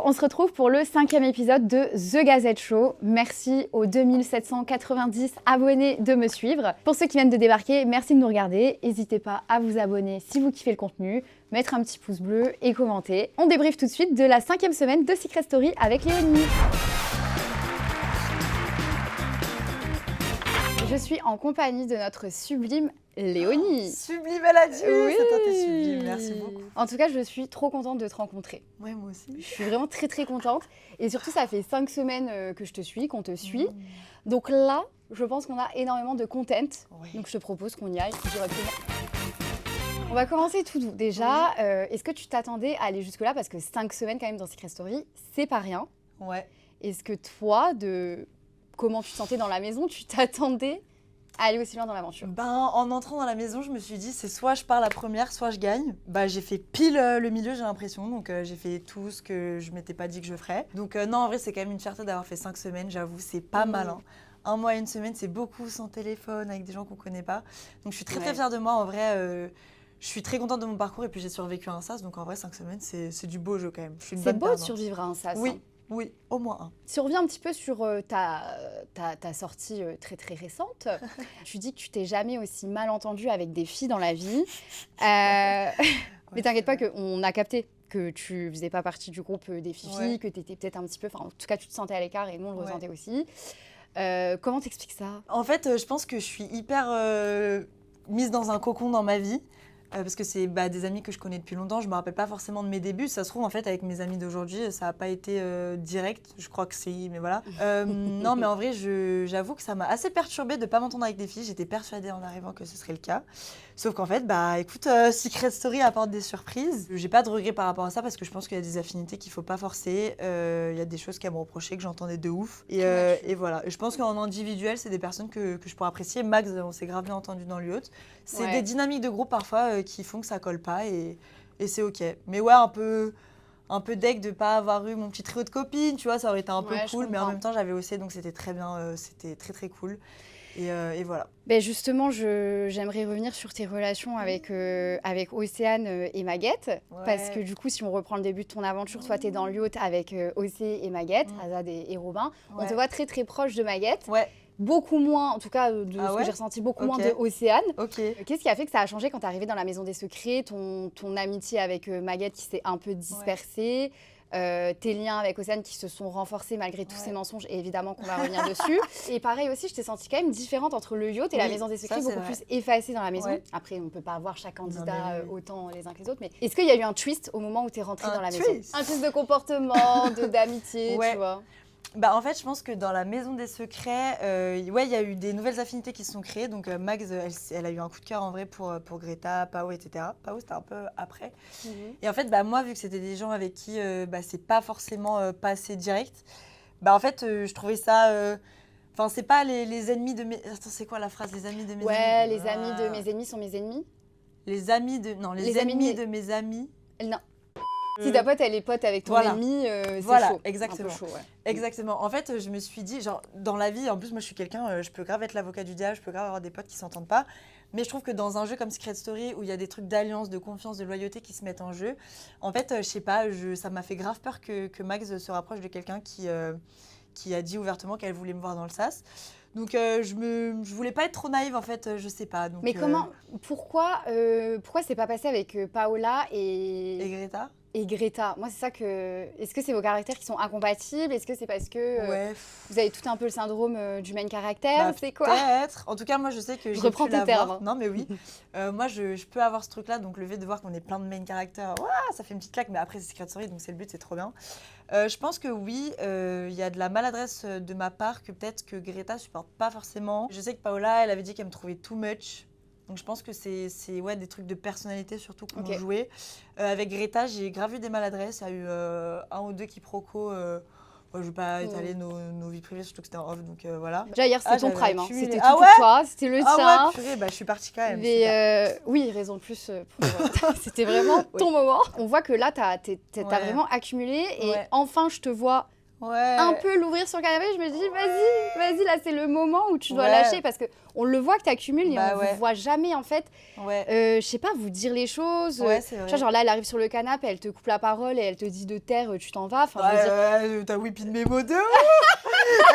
on se retrouve pour le 5e épisode de The Gazette Show. Merci aux 2790 abonnés de me suivre. Pour ceux qui viennent de débarquer, merci de nous regarder. N'hésitez pas à vous abonner si vous kiffez le contenu, mettre un petit pouce bleu et commenter. On débriefe tout de suite de la 5e semaine de Secret Story avec Léonie. Je suis en compagnie de notre sublime Léonie. Sublime, elle a dit. Oui. C'est toi, t'es sublime. Merci beaucoup. En tout cas, je suis trop contente de te rencontrer. Ouais, moi aussi. Je suis vraiment très très contente. Et surtout, ça fait 5 semaines que je te suis, qu'on te suit. Donc là, je pense qu'on a énormément de content. Ouais. Donc je te propose qu'on y aille directement. On va commencer tout doux. Déjà, est-ce que tu t'attendais à aller jusque-là? Parce que 5 semaines quand même dans Secret Story, c'est pas rien. Ouais. Est-ce que toi, de comment tu te sentais dans la maison, tu t'attendais à aller aussi loin dans l'aventure? En entrant dans la maison, je me suis dit, c'est soit je pars la première, soit je gagne. J'ai fait pile le milieu, j'ai l'impression. Donc j'ai fait tout ce que je m'étais pas dit que je ferais. Donc non, en vrai, c'est quand même une fierté d'avoir fait 5 semaines. J'avoue, c'est pas mal. Hein. 1 mois et 1 semaine, c'est beaucoup sans téléphone, avec des gens qu'on connaît pas. Donc je suis très très fière de moi. En vrai, je suis très contente de mon parcours et puis j'ai survécu à un sas. Donc en vrai, 5 semaines, c'est du beau jeu quand même. C'est beau de survivre à un sas. Oui. Hein. Oui, au moins 1. Si on revient un petit peu sur ta sortie très très récente, tu dis que tu t'es jamais aussi mal entendue avec des filles dans la vie. Mais t'inquiète pas qu'on a capté que tu faisais pas partie du groupe des filles, que tu étais peut-être un petit peu... Enfin, en tout cas, tu te sentais à l'écart et nous, on le ressentait aussi. Comment t'expliques ça? En fait, je pense que je suis hyper mise dans un cocon dans ma vie. Parce que c'est des amis que je connais depuis longtemps, je me rappelle pas forcément de mes débuts. Ça se trouve, en fait, avec mes amis d'aujourd'hui, ça n'a pas été direct. Je crois que c'est, mais voilà. Non, mais en vrai, j'avoue que ça m'a assez perturbée de ne pas m'entendre avec des filles. J'étais persuadée en arrivant que ce serait le cas. Sauf qu'en fait, écoute, Secret Story apporte des surprises. J'ai pas de regrets par rapport à ça parce que je pense qu'il y a des affinités qu'il faut pas forcer. Il y a des choses qu'elle me reprochait que j'entendais de ouf. Et voilà. Et je pense qu'en individuel, c'est des personnes que je pourrais apprécier. Max, on s'est grave bien entendu dans l'UOT. C'est des dynamiques de groupe parfois qui font que ça colle pas et c'est ok. Mais ouais, un peu deg de pas avoir eu mon petit trio de copines, tu vois, ça aurait été un peu cool, mais en même temps j'avais aussi, donc c'était très bien, c'était très très cool. Et voilà. Justement, j'aimerais revenir sur tes relations avec Océane et Maguette. Parce que du coup, si on reprend le début de ton aventure, toi, tu es dans le yacht avec Océ et Maguette, Azad et Robin. On te voit très très proche de Maguette. Ouais. Beaucoup moins, en tout cas, de ce que j'ai ressenti, beaucoup moins de Océane. Qu'est-ce qui a fait que ça a changé quand tu es arrivée dans la Maison des Secrets, ton amitié avec Maguette qui s'est un peu dispersée, tes liens avec Océane qui se sont renforcés malgré tous ces mensonges, et évidemment qu'on va revenir dessus. Et pareil aussi, je t'ai sentie quand même différente entre le yacht et la Maison des Secrets, beaucoup plus effacée dans la maison. Après, on ne peut pas avoir chaque candidat autant les uns que les autres, mais est-ce qu'il y a eu un twist au moment où tu es rentrée dans la maison? Un twist de comportement, d'amitié, tu vois? En fait, je pense que dans la Maison des Secrets, il y a eu des nouvelles affinités qui se sont créées. Donc Max, elle a eu un coup de cœur en vrai pour Greta, Pao, etc. Pao, c'était un peu après. Et en fait, moi, vu que c'était des gens avec qui c'est pas forcément passé direct, en fait, je trouvais ça... Enfin, c'est pas les ennemis de mes... Attends, c'est quoi la phrase? Les amis de mes amis? Ouais, les amis de mes ennemis sont mes ennemis. Les amis de... Non, les ennemis de mes amis. Non. Si ta pote, elle est pote avec ton ennemi, c'est chaud. Exactement. Un peu chaud, Exactement. En fait, je me suis dit, genre, dans la vie, en plus, moi, je suis quelqu'un, je peux grave être l'avocat du diable, je peux grave avoir des potes qui s'entendent pas. Mais je trouve que dans un jeu comme Secret Story, où il y a des trucs d'alliance, de confiance, de loyauté qui se mettent en jeu, en fait, je sais pas, ça m'a fait grave peur que Max se rapproche de quelqu'un qui a dit ouvertement qu'elle voulait me voir dans le sas. Donc, je voulais pas être trop naïve, en fait, je sais pas. Donc, mais pourquoi c'est pas passé avec Paola et Greta? Moi, c'est ça que... Est-ce que c'est vos caractères qui sont incompatibles? Est-ce que c'est parce que vous avez tout un peu le syndrome du main caractère? C'est quoi? Peut-être. En tout cas, moi, je sais que je reprends tes termes. Non, mais oui. Moi, je peux avoir ce truc-là. Donc, le fait de voir qu'on est plein de main caractères, ça fait une petite claque. Mais après, c'est Secret Story, donc c'est le but, c'est trop bien. Je pense que oui, il y a de la maladresse de ma part que peut-être que Greta supporte pas forcément. Je sais que Paola, elle avait dit qu'elle me trouvait too much. Donc je pense que c'est des trucs de personnalité surtout qu'on jouait. Avec Greta, j'ai grave eu des maladresses. Il y a eu un ou deux quiproquos. Je ne vais pas étaler nos vies privées, surtout que c'était en off, donc voilà. Déjà hier, c'était ton prime, c'était tout pour toi, c'était le tien. Ah ouais, purée, je suis partie quand même. Mais oui, raison de plus, c'était vraiment ton moment. On voit que là, t'as vraiment accumulé et enfin, je te vois un peu l'ouvrir sur le canapé, je me dis vas-y, là c'est le moment où tu dois lâcher parce qu'on le voit que tu accumules et on ne voit jamais en fait, je sais pas, vous dire les choses. Tu vois, genre là elle arrive sur le canapé, elle te coupe la parole et elle te dit de taire, tu t'en vas. T'as whippé mes mots de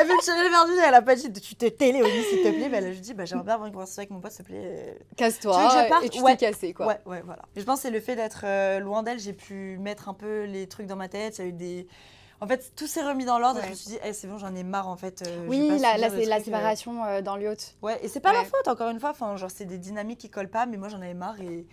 elle veut tirer vers lui, elle a pas dit tu te télé au lit s'il te plaît, mais elle a juste dit j'aimerais bien avoir une conversation avec mon pote s'il te plaît. Casse-toi et tu t'es cassé quoi. Ouais, voilà. Et je pense que c'est le fait d'être loin d'elle, j'ai pu mettre un peu les trucs dans ma tête, il y a eu des... En fait, tout s'est remis dans l'ordre et je me suis dit, c'est bon, j'en ai marre en fait. Oui, là c'est la séparation dans le yacht. Ouais, et c'est pas leur faute, encore une fois. Enfin, genre, c'est des dynamiques qui collent pas, mais moi j'en avais marre et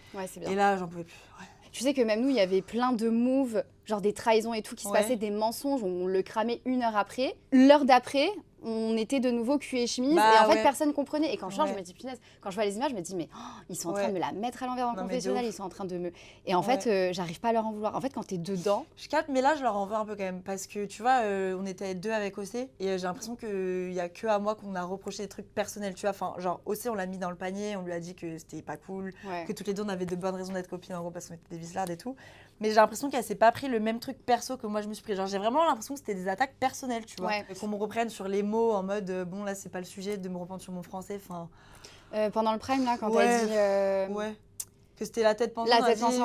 là, j'en pouvais plus. Ouais. Tu sais que même nous, il y avait plein de moves, genre des trahisons et tout, qui se passaient, des mensonges, on le cramait 1 heure après. L'heure d'après, on était de nouveau cul et chemise et en fait personne comprenait. Et quand je change, je me dis punaise, quand je vois les images, je me dis mais ils sont en train de me la mettre à l'envers dans le confessionnal, ils sont en train de me... Et en fait, j'arrive pas à leur en vouloir. En fait, quand t'es dedans... Je capte, mais là, je leur en veux un peu quand même parce que tu vois, on était 2 avec Océ et j'ai l'impression qu'il y a que à moi qu'on a reproché des trucs personnels, tu vois. Enfin, genre Océ, on l'a mis dans le panier, on lui a dit que c'était pas cool, que toutes les deux on avait de bonnes raisons d'être copines en gros parce qu'on était des vislardes et tout. Mais j'ai l'impression qu'elle s'est pas pris le même truc perso que moi je me suis pris. Genre j'ai vraiment l'impression que c'était des attaques personnelles, tu vois. Qu'on me reprenne sur les mots en mode bon là c'est pas le sujet de me reprendre sur mon français. Enfin. Pendant le prime là quand t'as dit. Que c'était la tête pensante.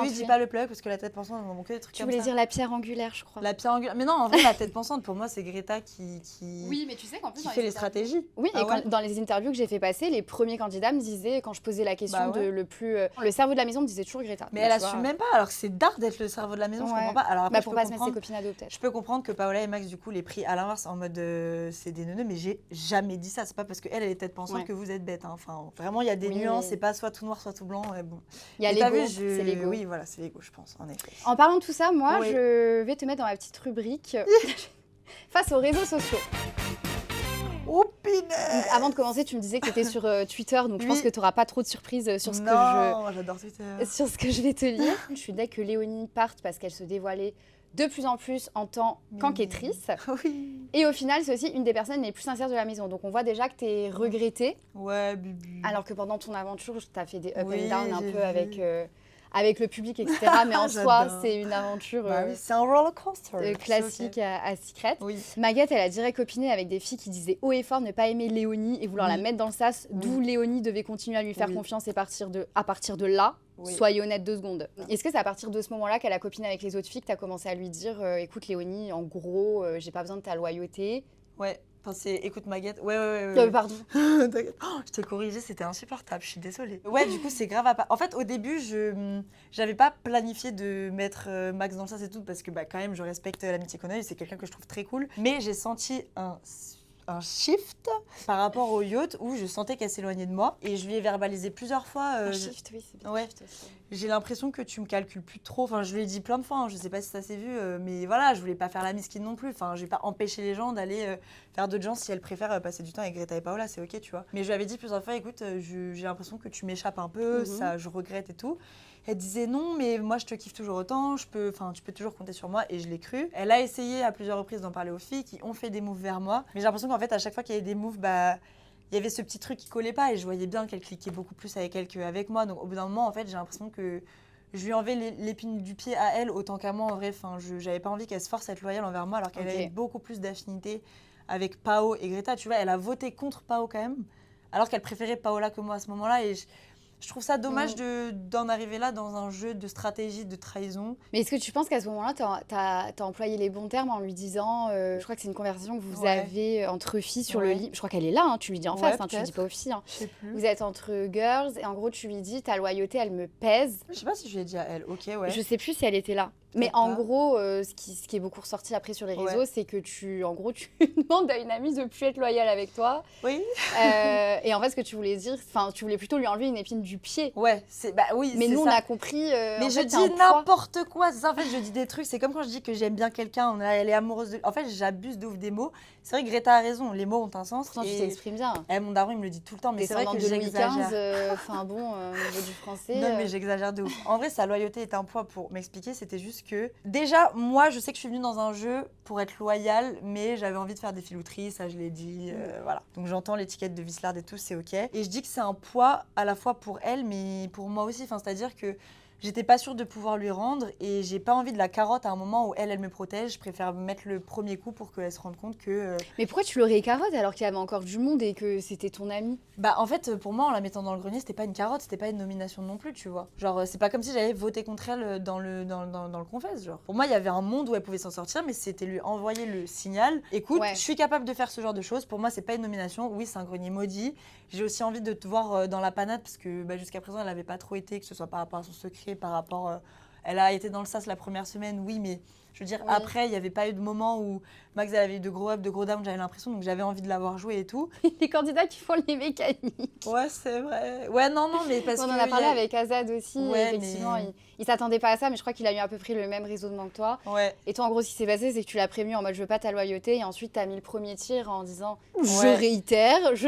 Oui, dis pas le plug parce que la tête pensante, on m'a manqué des trucs comme ça. Tu voulais dire la pierre angulaire, je crois. La pierre angulaire. Mais non, en vrai, la tête pensante, pour moi, c'est Greta qui oui, mais tu sais qu'en plus, fait les stratégies. Oui, et dans les interviews que j'ai fait passer, les premiers candidats me disaient, quand je posais la question de le plus... le cerveau de la maison me disait toujours Greta. Mais elle assume même pas, alors que c'est dark d'être le cerveau de la maison, je comprends pas. Alors après, pour pas se mettre ses copines ados, peut-être. Je peux comprendre que Paola et Max, du coup, les pris à l'inverse en mode c'est des neuneux, mais j'ai jamais dit ça. C'est pas parce qu'elle est tête pensante que vous êtes bête. Enfin, vraiment, il y a des nuances, c'est pas soit tout noir, soit tout blanc. Il y a l'ego, c'est l'ego. Oui, voilà, c'est l'ego, je pense, en effet. En parlant de tout ça, moi, je vais te mettre dans ma petite rubrique face aux réseaux sociaux. Oh, punaise! Avant de commencer, tu me disais que tu étais sur Twitter, donc je pense que tu n'auras pas trop de surprises sur ce j'adore Twitter. Sur ce que je vais te lire. Je suis dès que Léonie parte parce qu'elle se dévoilait de plus en plus en tant qu'enquêtrice. Oui. Et au final, c'est aussi une des personnes les plus sincères de la maison. Donc on voit déjà que tu es regrettée. Ouais, Bubu. Alors que pendant ton aventure, tu as fait des up and down un peu avec le public, etc. Mais en soi, c'est une aventure c'est un roller coaster. Classique à Secret. Oui. Maguette, elle a direct copiné avec des filles qui disaient haut et fort ne pas aimer Léonie et vouloir la mettre dans le sas, d'où Léonie devait continuer à lui faire confiance et à partir de là, soyez honnête 2 secondes. Est-ce que c'est à partir de ce moment-là qu'elle a copiné avec les autres filles que tu as commencé à lui dire écoute Léonie, en gros, j'ai pas besoin de ta loyauté? Ouais. Enfin, c'est écoute Maguette. Ouais. Pardon. Je t'ai corrigé, c'était insupportable, je suis désolée. Ouais, du coup, c'est grave à part. En fait, au début, j'avais pas planifié de mettre Max dans le sas et tout, parce que quand même, je respecte l'amitié qu'on a eue, c'est quelqu'un que je trouve très cool. Mais j'ai senti un shift par rapport au yacht où je sentais qu'elle s'éloignait de moi et je lui ai verbalisé plusieurs fois. Un shift, oui, c'est bien. Ouais. J'ai l'impression que tu me calcules plus trop. Enfin, je lui ai dit plein de fois, je sais pas si ça s'est vu, mais voilà, je voulais pas faire la miskine non plus. Enfin, je vais pas empêcher les gens d'aller faire d'autres gens si elles préfèrent passer du temps avec Greta et Paola, c'est ok, tu vois. Mais je lui avais dit plusieurs fois, écoute, j'ai l'impression que tu m'échappes un peu, ça, je regrette et tout. Elle disait non, mais moi je te kiffe toujours autant, tu peux toujours compter sur moi et je l'ai cru. Elle a essayé à plusieurs reprises d'en parler aux filles qui ont fait des moves vers moi, mais j'ai l'impression qu'en fait à chaque fois qu'il y avait des moves, il y avait ce petit truc qui collait pas et je voyais bien qu'elle cliquait beaucoup plus avec elle qu'avec moi. Donc au bout d'un moment, en fait, j'ai l'impression que je lui enlevais l'épine du pied à elle autant qu'à moi en vrai. Enfin, j'avais pas envie qu'elle se force à être loyale envers moi alors qu'elle avait beaucoup plus d'affinité avec Pao et Greta. Tu vois, elle a voté contre Pao quand même, alors qu'elle préférait Paola que moi à ce moment-là et je trouve ça dommage d'en arriver là dans un jeu de stratégie, de trahison. Mais est-ce que tu penses qu'à ce moment-là, t'as employé les bons termes en lui disant, je crois que c'est une conversation que vous avez entre filles sur le lit. Je crois qu'elle est là, tu lui dis en face, tu lui dis pas aux filles. Je sais plus. Vous êtes entre girls et en gros, tu lui dis, ta loyauté, elle me pèse. Je sais pas si je lui ai dit à elle, ok, ouais. Je sais plus si elle était là. Mais en gros, ce qui est beaucoup ressorti après sur les réseaux, c'est que tu demandes à une amie de plus être loyale avec toi. Oui. Et en fait, ce que tu voulais dire, tu voulais plutôt lui enlever une épine du pied. Ouais, oui. Mais nous, on a compris. Mais je dis n'importe quoi. C'est ça, en fait, je dis des trucs. C'est comme quand je dis que j'aime bien quelqu'un, elle est amoureuse de. En fait, j'abuse de ouf des mots. C'est vrai que Greta a raison. Les mots ont un sens. Non, tu t'exprimes bien. Mon daron, il me le dit tout le temps. Mais c'est vrai que j'exagère. Enfin bon, au niveau du français. Non, mais j'exagère de ouf. En vrai, sa loyauté est un poids pour m'expliquer. C'était juste que déjà, moi, je sais que je suis venue dans un jeu pour être loyale, mais j'avais envie de faire des filouteries, ça je l'ai dit, voilà. Donc j'entends l'étiquette de Vislarde et tout, c'est ok. Et je dis que c'est un poids à la fois pour elle, mais pour moi aussi. Enfin, c'est-à-dire que j'étais pas sûre de pouvoir lui rendre et j'ai pas envie de la carotte à un moment où elle me protège. Je préfère mettre le premier coup pour qu'elle se rende compte que... Mais pourquoi tu l'aurais carotte alors qu'il y avait encore du monde et que c'était ton ami? Bah en fait, pour moi, en la mettant dans le grenier, c'était pas une carotte, c'était pas une nomination non plus, tu vois. Genre, c'est pas comme si j'avais voté contre elle dans le confesse, genre. Pour moi, il y avait un monde où elle pouvait s'en sortir, mais c'était lui envoyer le signal. Écoute, je suis capable de faire ce genre de choses. Pour moi, c'est pas une nomination. Oui, c'est un grenier maudit. J'ai aussi envie de te voir dans la panade parce que jusqu'à présent, elle avait pas trop été, que ce soit par rapport à son secret, par rapport... elle a été dans le sas la première semaine, oui, mais je veux dire, après, il n'y avait pas eu de moment où Max elle avait eu de gros ups, de gros downs, j'avais l'impression, donc j'avais envie de l'avoir joué et tout. Les candidats qui font les mécaniques. Ouais, c'est vrai. Ouais, non, mais parce on que... en a parlé avec Azad aussi, effectivement, mais... il s'attendait pas à ça, mais je crois qu'il a eu à peu près le même raisonnement que toi. Ouais. Et toi, en gros, ce qui s'est passé, c'est que tu l'as prévenu en mode je veux pas ta loyauté, et ensuite tu as mis le premier tir en disant je réitère, je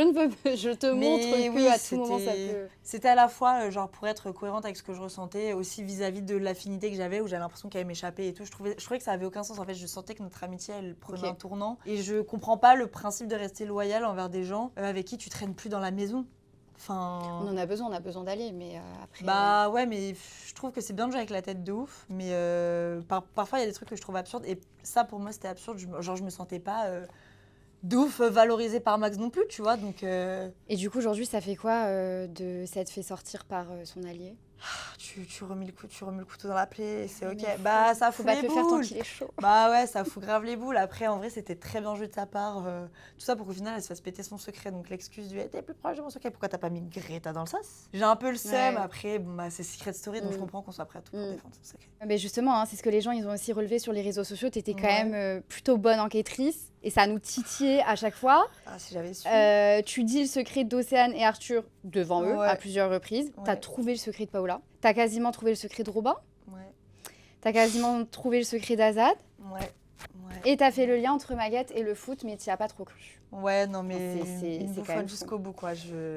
te montre que à tout moment ça peut... C'était à la fois genre pour être cohérente avec ce que je ressentais, aussi vis-à-vis de l'affinité que j'avais, où j'avais l'impression qu'elle m'échappait et tout. Je trouvais que ça avait aucun sens. En fait, je sentais que notre amitié, elle prenait un tournant. Et je comprends pas le principe de rester loyal envers des gens avec qui tu traînes plus dans la maison. Enfin... On en a besoin d'aller, mais après... Bah ouais, mais je trouve que c'est bien de jouer avec la tête de ouf, mais parfois il y a des trucs que je trouve absurdes, et ça pour moi c'était absurde, je me sentais pas de ouf valorisée par Max non plus, tu vois, donc... Et du coup aujourd'hui ça fait quoi de s'être fait sortir par son allié? Tu remets le couteau dans la plaie, c'est ok. Bah ça fout les boules. Faut pas te le faire tant qu'il est chaud. Bah ouais, ça fout grave les boules. Après, en vrai, c'était très bien joué de sa part. Tout ça pour qu'au final, elle se fasse péter son secret. Donc l'excuse du t'es plus proche de mon secret. Pourquoi t'as pas mis Greta dans le sas? J'ai un peu le seum. Après, bon, bah, c'est Secret Story, donc je comprends qu'on soit prêt à tout pour défendre son secret. Mais justement, c'est ce que les gens ils ont aussi relevé sur les réseaux sociaux. T'étais quand même plutôt bonne enquêtrice. Et ça nous titillait à chaque fois. Ah, si j'avais su. Tu dis le secret d'Océane et Arthur devant eux à plusieurs reprises. T'as trouvé le secret de Paola. T'as quasiment trouvé le secret de Robin. T'as quasiment trouvé le secret d'Azad. Et t'as fait le lien entre Maguette et le foot, mais t'y as pas trop cru. Ouais, non, mais c'est quand même jusqu'au bout, quoi.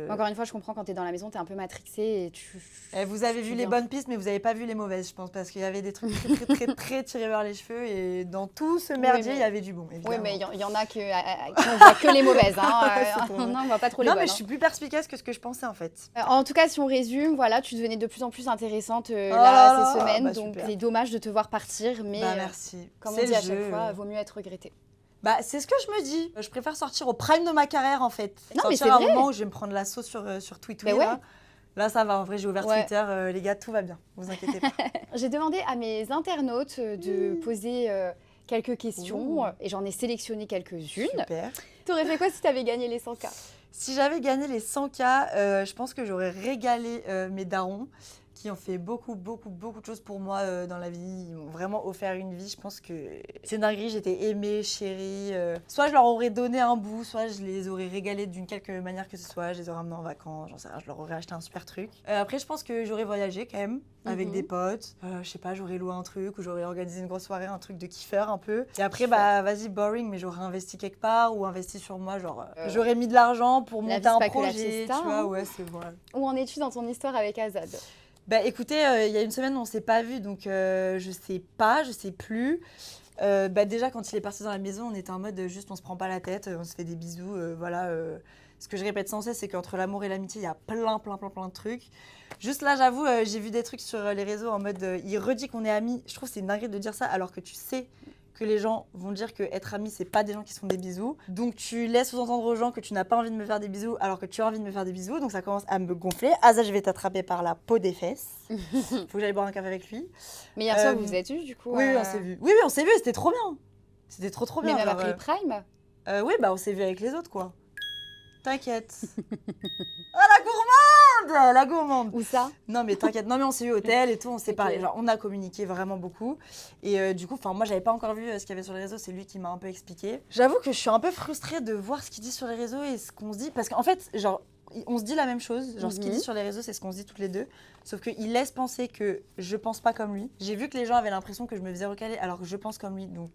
Encore une fois, je comprends quand t'es dans la maison, t'es un peu matrixée et vous avez vu les bonnes pistes, mais vous avez pas vu les mauvaises, je pense, parce qu'il y avait des trucs très tirés vers les cheveux, et dans tout ce merdier, il y avait du bon, évidemment. Oui, mais il y en a qui ne voient que les mauvaises, hein. Non, on voit pas trop les bonnes. Non, mais je suis plus perspicace que ce que je pensais, en fait. En tout cas, si on résume, voilà, tu devenais de plus en plus intéressante ces semaines, donc c'est dommage de te voir partir, mais merci. Comme on dit à chaque fois, vaut mieux être regretté. Bah, c'est ce que je me dis. Je préfère sortir au prime de ma carrière, en fait. Non, mais c'est à un vrai. moment où je vais me prendre la sauce sur Twitter. Là, ça va. En vrai, j'ai ouvert Twitter. Les gars, tout va bien. Vous inquiétez pas. J'ai demandé à mes internautes de poser quelques questions et j'en ai sélectionné quelques-unes. Super. T'aurais fait quoi si t'avais gagné les 100K? Si j'avais gagné les 100K, je pense que j'aurais régalé mes darons, qui ont fait beaucoup de choses pour moi dans la vie. Ils m'ont vraiment offert une vie. Je pense que c'est dinguerie, j'étais aimée, chérie. Soit je leur aurais donné un bout, soit je les aurais régalés d'une quelque manière que ce soit. Je les aurais emmenés en vacances, j'en sais rien, je leur aurais acheté un super truc. Après, je pense que j'aurais voyagé quand même avec des potes. Je sais pas, j'aurais loué un truc ou j'aurais organisé une grosse soirée, un truc de kiffeur un peu. Et après, bah vas-y, boring, mais j'aurais investi quelque part ou investi sur moi. Genre, j'aurais mis de l'argent pour monter un projet. Tu vois, ouais, c'est vrai. Où en es-tu dans ton histoire avec Azad? Bah écoutez, il y a une semaine, on s'est pas vus, donc je sais plus. Déjà, quand il est parti dans la maison, on était en mode juste on se prend pas la tête, on se fait des bisous, voilà. Ce que je répète sans cesse, c'est qu'entre l'amour et l'amitié, il y a plein de trucs. Juste là, j'avoue, j'ai vu des trucs sur les réseaux en mode il redit qu'on est amis. Je trouve que c'est une dinguerie de dire ça alors que tu sais que les gens vont dire qu'être amis, c'est pas des gens qui se font des bisous. Donc tu laisses sous-entendre aux gens que tu n'as pas envie de me faire des bisous alors que tu as envie de me faire des bisous. Donc ça commence à me gonfler. Asa, je vais t'attraper par la peau des fesses. Faut que j'aille boire un café avec lui. Mais hier soir, vous vous êtes vus du coup? Oui, on s'est vus. Oui, on s'est vus, c'était trop bien. C'était trop bien. Mais même après le Prime? Oui, on s'est vus avec les autres, quoi. T'inquiète. Ah, la gourmande! Où ça? Non, mais t'inquiète. Non, mais on s'est eu au hôtel et tout, on s'est parlé. Genre, on a communiqué vraiment beaucoup. Et du coup, moi, j'avais pas encore vu ce qu'il y avait sur les réseaux. C'est lui qui m'a un peu expliqué. J'avoue que je suis un peu frustrée de voir ce qu'il dit sur les réseaux et ce qu'on se dit. Parce qu'en fait, genre, on se dit la même chose. Genre, ce qu'il dit sur les réseaux, c'est ce qu'on se dit toutes les deux. Sauf qu'il laisse penser que je pense pas comme lui. J'ai vu que les gens avaient l'impression que je me faisais recaler alors que je pense comme lui. Donc...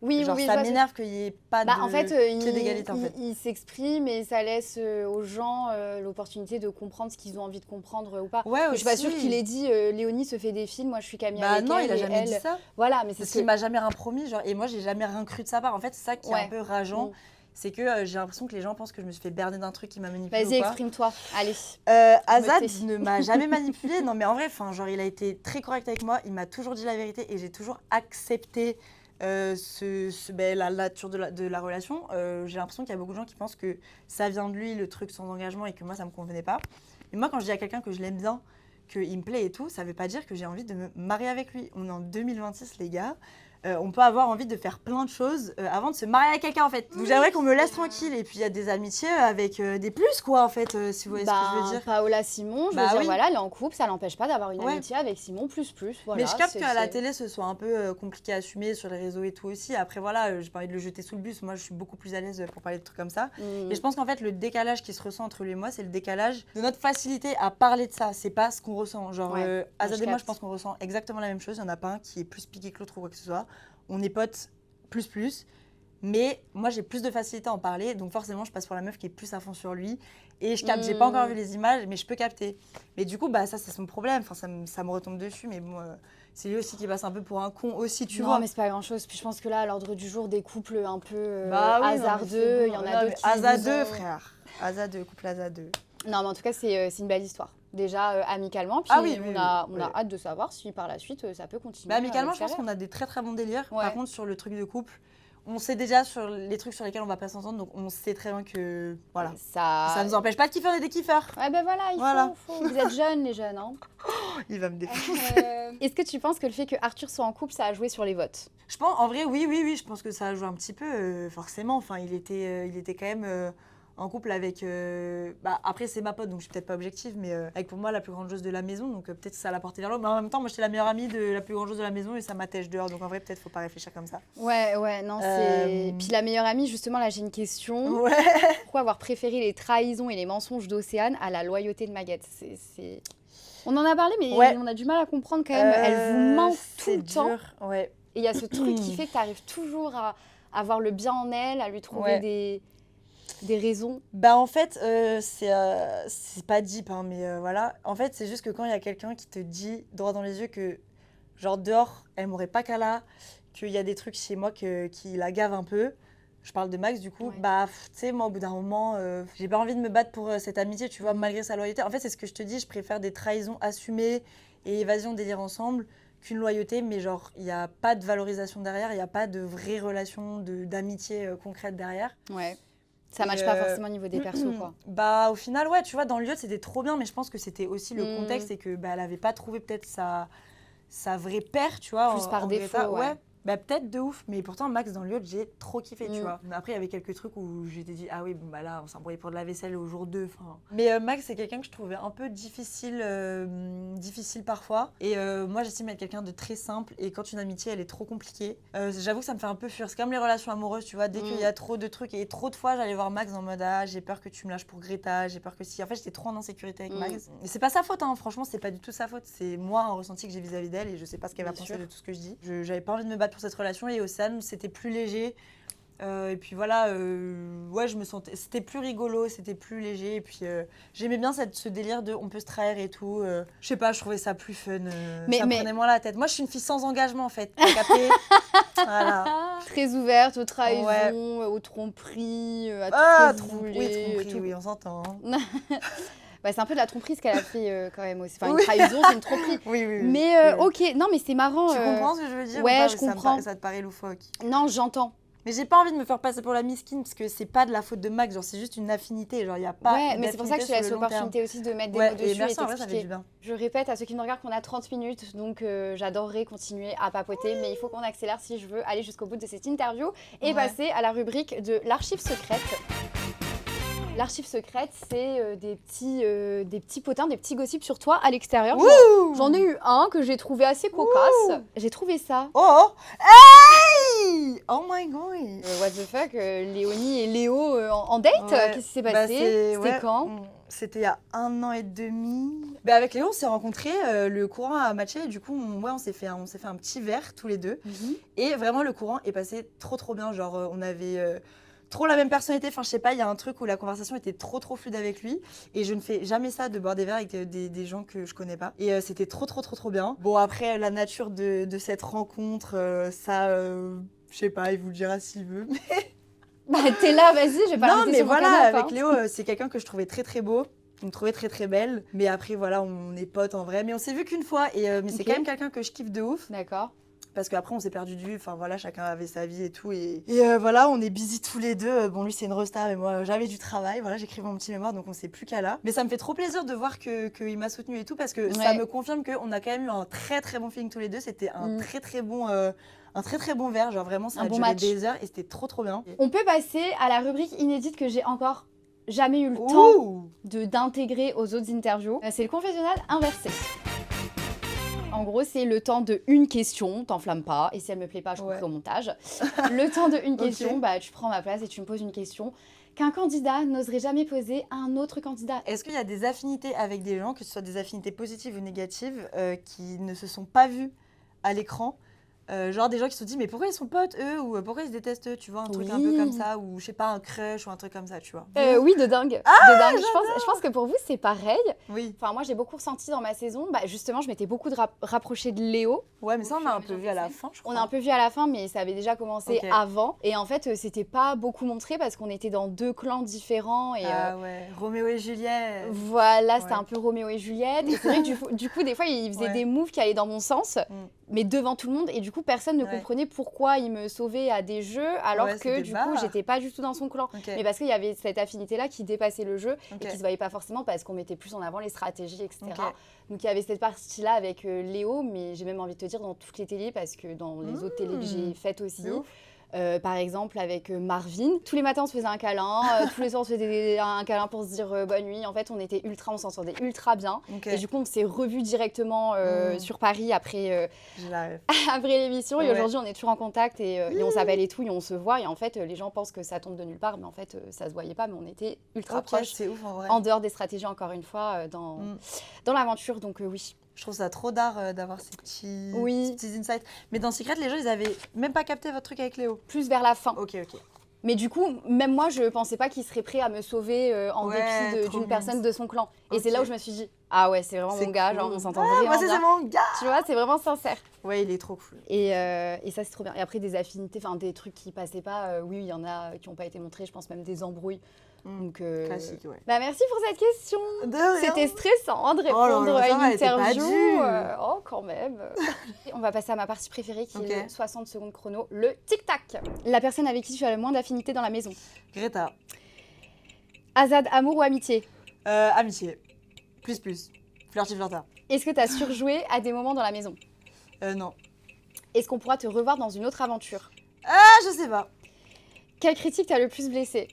Oui, ça m'énerve qu'il n'y ait pas d'égalité. Il s'exprime et ça laisse aux gens l'opportunité de comprendre ce qu'ils ont envie de comprendre ou pas. Ouais, je suis pas sûre qu'il ait dit Léonie se fait des films, moi je suis Camille avec non, elle. il a jamais dit ça. Voilà, mais c'est parce qu'il m'a jamais rien promis, genre, et moi j'ai jamais rien cru de sa part. En fait, c'est ça qui est un peu rageant. c'est que j'ai l'impression que les gens pensent que je me suis fait berner d'un truc qui m'a manipulée. Vas-y, exprime-toi, allez. Azad ne m'a jamais manipulée, non mais en vrai, genre, il a été très correct avec moi, il m'a toujours dit la vérité et j'ai toujours accepté la nature de la relation. J'ai l'impression qu'il y a beaucoup de gens qui pensent que ça vient de lui, le truc sans engagement, et que moi, ça me convenait pas. Mais moi, quand je dis à quelqu'un que je l'aime bien, qu'il me plaît et tout, ça veut pas dire que j'ai envie de me marier avec lui. On est en 2026, les gars. On peut avoir envie de faire plein de choses avant de se marier avec quelqu'un, en fait. Donc j'aimerais qu'on me laisse tranquille. Et puis il y a des amitiés avec des plus, quoi, en fait, si vous voyez ce que je veux dire. Paola Simon, je veux dire, voilà, elle est en couple, ça l'empêche pas d'avoir une amitié avec Simon plus. Voilà, mais je capte qu'à la télé, ce soit un peu compliqué à assumer sur les réseaux et tout aussi. Après, voilà, j'ai pas envie de le jeter sous le bus. Moi, je suis beaucoup plus à l'aise pour parler de trucs comme ça. Et je pense qu'en fait, le décalage qui se ressent entre lui et moi, c'est le décalage de notre facilité à parler de ça. C'est pas ce qu'on ressent. Genre, Azad et moi, je pense qu'on ressent exactement la même chose. Il y en a pas un qui est plus piqué que l'autre ou quoi que ce soit. On est potes plus, mais moi j'ai plus de facilité à en parler, donc forcément je passe pour la meuf qui est plus à fond sur lui et je capte. J'ai pas encore vu les images, mais je peux capter. Mais du coup, ça c'est son problème, enfin, ça me retombe dessus, mais bon, c'est lui aussi qui passe un peu pour un con aussi, tu vois. Non, mais c'est pas grand chose. Puis je pense que là, à l'ordre du jour, des couples un peu hasardeux, il y en a d'autres qui hasardeux, frère. Hasardeux, couple hasardeux. Non, mais en tout cas, c'est une belle histoire. Déjà amicalement, puis on a hâte de savoir si par la suite ça peut continuer. Amicalement, je pense qu'on a des très très bons délires. Par contre, sur le truc de couple, on sait déjà sur les trucs sur lesquels on va pas s'entendre, donc on sait très bien que voilà, ça nous empêche pas de kiffer, on est des kiffeurs. Ouais, ben voilà, il faut. Vous êtes jeunes, les jeunes, hein. Il va me défoncer. Est-ce que tu penses que le fait que Arthur soit en couple, ça a joué sur les votes? Je pense, en vrai, oui, je pense que ça a joué un petit peu, forcément. Enfin, il était quand même en couple avec... après, c'est ma pote, donc je suis peut-être pas objective, mais avec pour moi la plus grande joueuse de la maison, donc peut-être ça l'a porté vers l'autre. Mais en même temps, moi, j'étais la meilleure amie de la plus grande joueuse de la maison et ça m'attèche dehors. Donc en vrai, peut-être faut pas réfléchir comme ça. Ouais, non, c'est... Puis la meilleure amie, justement, là, j'ai une question. Ouais. Pourquoi avoir préféré les trahisons et les mensonges d'Océane à la loyauté de Maguette? On en a parlé, mais on a du mal à comprendre quand même. Elle vous ment tout le temps. Ouais. Et il y a ce truc qui fait que tu arrives toujours à avoir le bien en elle, à lui trouver des raisons. En fait, c'est pas deep, hein, mais voilà. En fait, c'est juste que quand il y a quelqu'un qui te dit droit dans les yeux que, genre, dehors, elle m'aurait pas qu'à là, qu'il y a des trucs chez moi qui la gavent un peu. Je parle de Max, du coup. Tu sais, moi, au bout d'un moment, j'ai pas envie de me battre pour cette amitié, tu vois, malgré sa loyauté. En fait, c'est ce que je te dis, je préfère des trahisons assumées et évasion délire ensemble qu'une loyauté, mais genre, il n'y a pas de valorisation derrière, il n'y a pas de vraie relation d'amitié concrète derrière. Ouais. Ça matche pas forcément au niveau des persos, quoi. Au final, tu vois, dans le lieu, c'était trop bien, mais je pense que c'était aussi le contexte et que elle avait pas trouvé peut-être sa vraie paire, tu vois. Plus par défaut, ouais. Peut-être de ouf, mais pourtant Max dans le lieu, j'ai trop kiffé, tu vois. Après, il y avait quelques trucs où j'étais dit ah oui, là, on s'embrouillait pour de la vaisselle au jour 2. Mais Max, c'est quelqu'un que je trouvais un peu difficile parfois. Et moi, j'estime être quelqu'un de très simple. Et quand une amitié, elle est trop compliquée, j'avoue que ça me fait un peu fuir. C'est comme les relations amoureuses, tu vois. Dès qu'il y a trop de trucs et trop de fois, j'allais voir Max en mode j'ai peur que tu me lâches pour Greta, j'ai peur que si. En fait, j'étais trop en insécurité avec Max. Et c'est pas sa faute, hein. Franchement, c'est pas du tout sa faute. C'est moi un ressenti que j'ai vis-à-vis d'elle et je sais pas ce qu'elle va penser de tout ce que je dis. J'avais pas envie de me battre pour cette relation et Océane, c'était plus léger. Et puis voilà, je me sentais, c'était plus rigolo, c'était plus léger. Et puis j'aimais bien ce délire de on peut se trahir et tout. Je sais pas, je trouvais ça plus fun. Ça me prenait moins la tête. Moi, je suis une fille sans engagement en fait. T'as capté? Voilà. Très ouverte aux trahisons, aux tromperies, à tout ce que vous voulez. Tromperie, oui, on s'entend. Hein. C'est un peu de la tromperie ce qu'elle a fait quand même aussi. Enfin, une trahison, c'est une tromperie. Oui. Mais ok, non, mais c'est marrant. Tu comprends ce que je veux dire? Ouais, je comprends. Ça te paraît loufoque? Non, j'entends. Mais j'ai pas envie de me faire passer pour la misquine parce que c'est pas de la faute de Max, genre c'est juste une affinité, genre il y a pas. Ouais, mais c'est pour ça que je te laisse l'opportunité aussi de mettre des mots dessus merci, et t'expliquer. Ça fait du bien. Je répète à ceux qui nous regardent qu'on a 30 minutes, donc j'adorerais continuer à papoter, mais il faut qu'on accélère si je veux aller jusqu'au bout de cette interview et passer à la rubrique de l'archive secrète. L'archive secrète, c'est des petits potins, des petits gossips sur toi à l'extérieur. J'en ai eu un que j'ai trouvé assez cocasse. J'ai trouvé ça. Oh hey! Oh my god! What the fuck, Léonie et Léo en date? Qu'est-ce qui s'est passé? C'était quand? C'était il y a 1 an et demi. Avec Léo, on s'est rencontrés, le courant a matché, et du coup, on s'est fait un petit verre tous les deux. Et vraiment, le courant est passé trop bien. Genre, on avait trop la même personnalité. Enfin, je sais pas, il y a un truc où la conversation était trop fluide avec lui. Et je ne fais jamais ça de boire des verres avec des gens que je connais pas. Et c'était trop bien. Bon, après, la nature de cette rencontre, ça, je sais pas, il vous le dira s'il veut, mais... T'es là, vas-y, je vais pas Non, mais sur voilà, mon canapé, avec Léo, c'est quelqu'un que je trouvais très très beau. Il me trouvait très très belle. Mais après, voilà, on est potes en vrai. Mais on s'est vu qu'une fois. Mais c'est quand même quelqu'un que je kiffe de ouf. D'accord. Parce qu'après, on s'est perdu de vue. Enfin, voilà, chacun avait sa vie et tout. Et voilà, on est busy tous les deux. Bon, lui, c'est une resta, mais moi, j'avais du travail. Voilà, j'écrivais mon petit mémoire, donc on s'est plus qu'à là. Mais ça me fait trop plaisir de voir qu'il m'a soutenu et tout, parce que ça me confirme qu'on a quand même eu un très très bon feeling tous les deux. C'était un très très bon... un très très bon verre, genre vraiment ça a duré des heures et c'était trop trop bien. On peut passer à la rubrique inédite que j'ai encore jamais eu le temps d'intégrer aux autres interviews. C'est le confessionnal inversé. En gros, c'est le temps de une question, t'enflamme pas, et si elle me plaît pas, je couperai au montage. Le temps de une question, bah tu prends ma place et tu me poses une question qu'un candidat n'oserait jamais poser à un autre candidat. Est-ce qu'il y a des affinités avec des gens, que ce soit des affinités positives ou négatives, qui ne se sont pas vues à l'écran? Genre des gens qui se sont dit mais pourquoi ils sont potes eux, ou pourquoi ils se détestent eux, tu vois, un truc un peu comme ça, ou je sais pas, un crush ou un truc comme ça, tu vois. Oui, de dingue. De dingue. Je pense que pour vous c'est pareil. Oui. Enfin moi j'ai beaucoup ressenti dans ma saison, bah justement je m'étais beaucoup rapprochée de Léo. Ouais, mais ça on a un peu vu à la fin, je crois. On a un peu vu à la fin, mais ça avait déjà commencé avant. Et en fait c'était pas beaucoup montré parce qu'on était dans deux clans différents. Et, ouais, Roméo et Juliette. Voilà, c'était un peu Roméo et Juliette. Et c'est vrai que du coup des fois il faisait des moves qui allaient dans mon sens, mais devant tout le monde, et du coup personne ne comprenait pourquoi il me sauvait à des jeux alors que du coup j'étais pas du tout dans son clan. Mais parce qu'il y avait cette affinité là qui dépassait le jeu et qui se voyait pas forcément parce qu'on mettait plus en avant les stratégies, etc. Donc il y avait cette partie là avec Léo, mais j'ai même envie de te dire dans toutes les télés, parce que dans les autres télés que j'ai faites aussi. Par exemple avec Marvin, tous les matins on se faisait un câlin, tous les soirs on se faisait un câlin pour se dire bonne nuit. En fait on s'entendait ultra bien. Et du coup on s'est revus directement sur Paris après l'émission, et aujourd'hui on est toujours en contact et on s'appelle et tout, et on se voit, et en fait les gens pensent que ça tombe de nulle part, mais en fait ça se voyait pas, mais on était ultra proches. C'est ouf en vrai. En dehors des stratégies, encore une fois, dans l'aventure, donc oui. Je trouve ça trop d'art d'avoir ces petits insights. Mais dans Secret, les gens, ils avaient même pas capté votre truc avec Léo. Plus vers la fin. Ok. Mais du coup, même moi, je pensais pas qu'il serait prêt à me sauver en dépit d'une personne de son clan. Et c'est là où je me suis dit, ah ouais, c'est vraiment mon gars, genre on s'entend vraiment moi, bien. c'est mon gars. Tu vois, c'est vraiment sincère. Ouais, il est trop cool. Et ça, c'est trop bien. Et après, des affinités, enfin des trucs qui passaient pas, oui, il y en a qui n'ont pas été montrés, je pense même des embrouilles. Donc, classique, ouais. Bah, merci pour cette question. De rien. C'était stressant de répondre à une interview. Quand même. On va passer à ma partie préférée qui est le 60 secondes chrono, le tic-tac. La personne avec qui tu as le moins d'affinité dans la maison. Greta. Azad, amour ou amitié? Amitié. Plus. Flirty. Est-ce que tu as surjoué à des moments dans la maison? Non. Est-ce qu'on pourra te revoir dans une autre aventure? Je sais pas. Quelle critique t'a le plus blessé?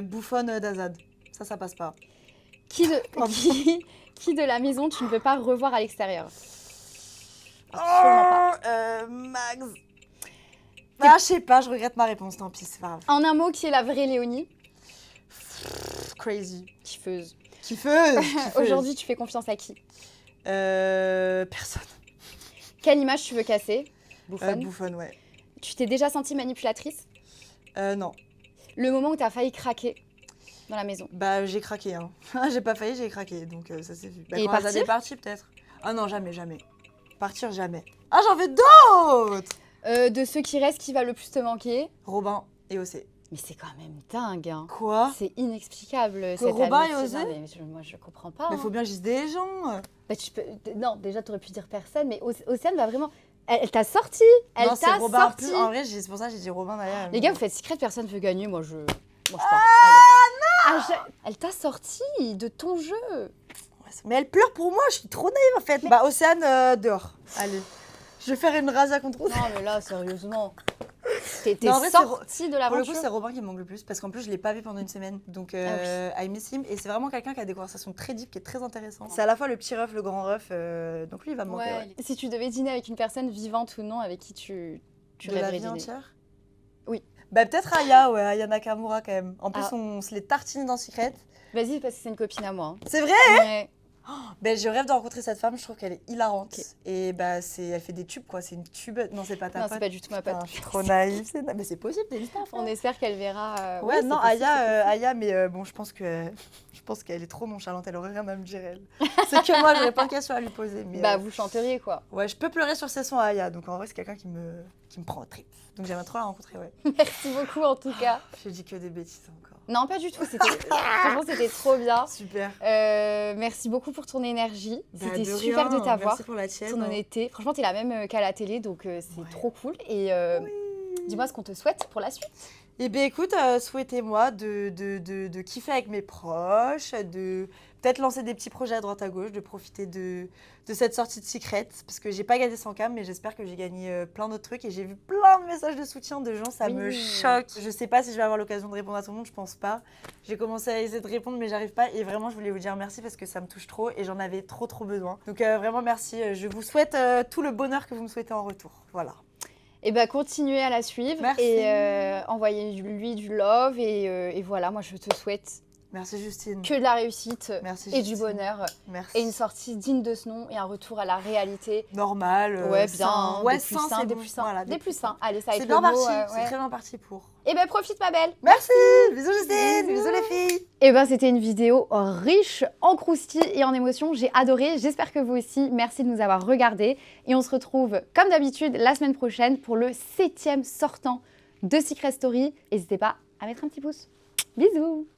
Bouffonne d'Azad. Ça passe pas. Qui de la maison tu ne veux pas revoir à l'extérieur? Absolument pas. Max. Je sais pas, je regrette ma réponse, tant pis, c'est pas grave. En un mot, qui est la vraie Léonie? Crazy. Kiffeuse. Aujourd'hui, tu fais confiance à qui? Personne. Quelle image tu veux casser? Bouffonne. Bouffonne, ouais. Tu t'es déjà sentie manipulatrice? Non. Le moment où tu as failli craquer dans la maison? Bah, j'ai craqué, hein. J'ai pas failli, j'ai craqué, donc ça s'est vu. Et quand Azad est parti, peut-être. Ah non, jamais. Partir, jamais. Ah, j'en veux d'autres. De ceux qui restent, qui va le plus te manquer? Robin et Océ. Mais c'est quand même dingue, hein. Quoi? C'est inexplicable. Que Robin et Océ? Moi, je comprends pas. Mais faut bien que je dise des gens. Bah, non, déjà, t'aurais pu dire personne, mais Océane va vraiment... Elle t'a sorti. Non, c'est Robin plus. En vrai, c'est pour ça que j'ai dit Robin d'ailleurs. Les gars, vous faites Secret, personne ne veut gagner. Moi, je pars. Non. Elle t'a sorti de ton jeu. Mais elle pleure pour moi, je suis trop naïve en fait. Bah, Océane, dehors. Allez. Je vais faire une razzia contre Océane. Non, mais là, sérieusement. T'es sortie de l'aventure. Pour le coup, c'est Robin qui me manque le plus, parce qu'en plus, je ne l'ai pas vu pendant une semaine. Donc, I miss him. Et c'est vraiment quelqu'un qui a des conversations très deep, qui est très intéressant. C'est à la fois le petit ref, le grand ref. Donc lui, il va me manquer. Ouais. Si tu devais dîner avec une personne vivante ou non, avec qui tu rêverais dîner? Entière? Oui. Bah, peut-être Aya, ouais, Aya Nakamura quand même. En plus, on se les tartine dans Secret. Vas-y, parce que c'est une copine à moi. Hein. C'est vrai? Ouais. Ben, je rêve de rencontrer cette femme, je trouve qu'elle est hilarante. Et bah, elle fait des tubes, quoi. C'est une tube. Non, c'est pas ta pote. Non, c'est pas du tout ma pote. Je suis trop naïve. Mais c'est possible, t'es une On espère qu'elle verra. Ouais, non, Aya, mais bon, je pense qu'elle est trop nonchalante. Elle aurait rien à me dire, elle. C'est que moi, j'aurais plein de questions à lui poser. Mais, bah, vous chanteriez, quoi. Ouais, je peux pleurer sur ses sons à Aya. Donc, en vrai, c'est quelqu'un me prend au trip. Donc j'aimerais trop la rencontrer, ouais. Merci beaucoup en tout cas. Je dis que des bêtises encore. Non, pas du tout. Franchement, c'était trop bien. Super. Merci beaucoup pour ton énergie. C'était super de t'avoir. Merci pour la tienne. Ton honnêteté. Franchement, t'es la même qu'à la télé, donc c'est trop cool. Et dis-moi ce qu'on te souhaite pour la suite. Eh bien, écoute, souhaitez-moi de kiffer avec mes proches, de peut-être lancer des petits projets à droite à gauche, de profiter de cette sortie de Secret, parce que j'ai pas gagné 100K, mais j'espère que j'ai gagné plein d'autres trucs et j'ai vu plein de messages de soutien de gens, ça me choque. Je sais pas si je vais avoir l'occasion de répondre à tout le monde, je pense pas. J'ai commencé à essayer de répondre, mais j'arrive pas et vraiment, je voulais vous dire merci parce que ça me touche trop et j'en avais trop besoin. Donc vraiment, merci. Je vous souhaite tout le bonheur que vous me souhaitez en retour. Voilà. Et bah continuez à la suivre. Merci. Et envoyez-lui du love et voilà, moi je te souhaite merci Justine. Que de la réussite et du bonheur. Merci. Et une sortie digne de ce nom et un retour à la réalité. Normale. Ouais, bien. Ouais, des plus sains, des plus sains. Voilà, des plus sains. Allez, ça va être bien parti. Ouais. C'est très bien parti pour. Et ben profite ma belle. Merci. Bisous Justine. Bisous les filles. Et ben c'était une vidéo riche en croustilles et en émotions. J'ai adoré. J'espère que vous aussi. Merci de nous avoir regardés. Et on se retrouve comme d'habitude la semaine prochaine pour le 7e sortant de Secret Story. N'hésitez pas à mettre un petit pouce. Bisous.